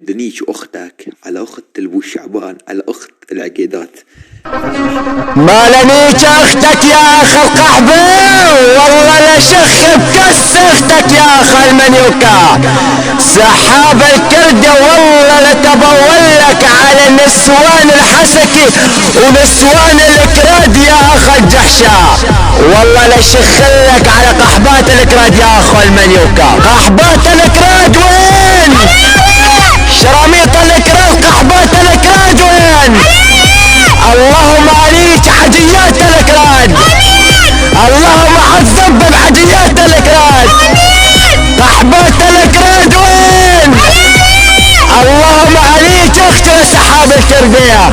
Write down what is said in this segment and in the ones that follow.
دنيش أختك على أخت البو شعبان على أخت العقيدات. ما لنيك اختك يا اخ القحبة والله لشخ بكس اختك يا اخ المنيوكا. سحاب الكردة والله لتبولك على نسوان الحسكي ونسوان الكراد يا اخ الجحشة. والله لشخلك على قحبات الكراد يا اخ المنيوكا. قحبات الكراد وين؟ شراميط الكراد قحبات الكراد وين؟ اللهم عليك عديات الكراد. اللهم عذب بعديات الكراد. قحبات الكراد وين؟ اللهم عليك اختي سحاب الكردية.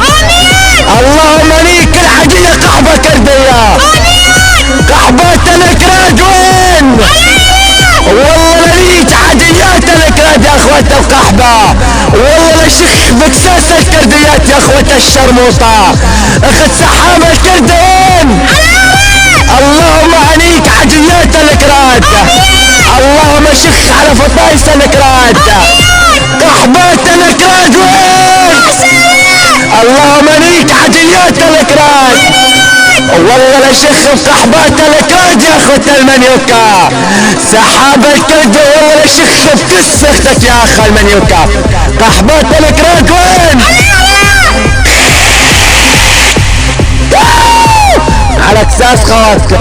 اللهم عليك العدية قحبة كردية. قحبات الكراد وين؟ والله ليك عديات الكراد يا اخوة القحبة. والله لشخ بكساس الكرديات يا اخوة الشرموطة. اخت سحاب الكردة وين؟ اللهم عليك عديات الكراد. اللهم شخ على فطايس الكراد. قحبات الكراد وين؟ اللهم عليك عديات الكراد. والله لشخ قحبات الكراد يا اخوة المنيوكا. سحاب الكرد والله لشخ بكس اختك يا اخ المنيوكا. قحبات الكراد وين؟ على كساس خواتك.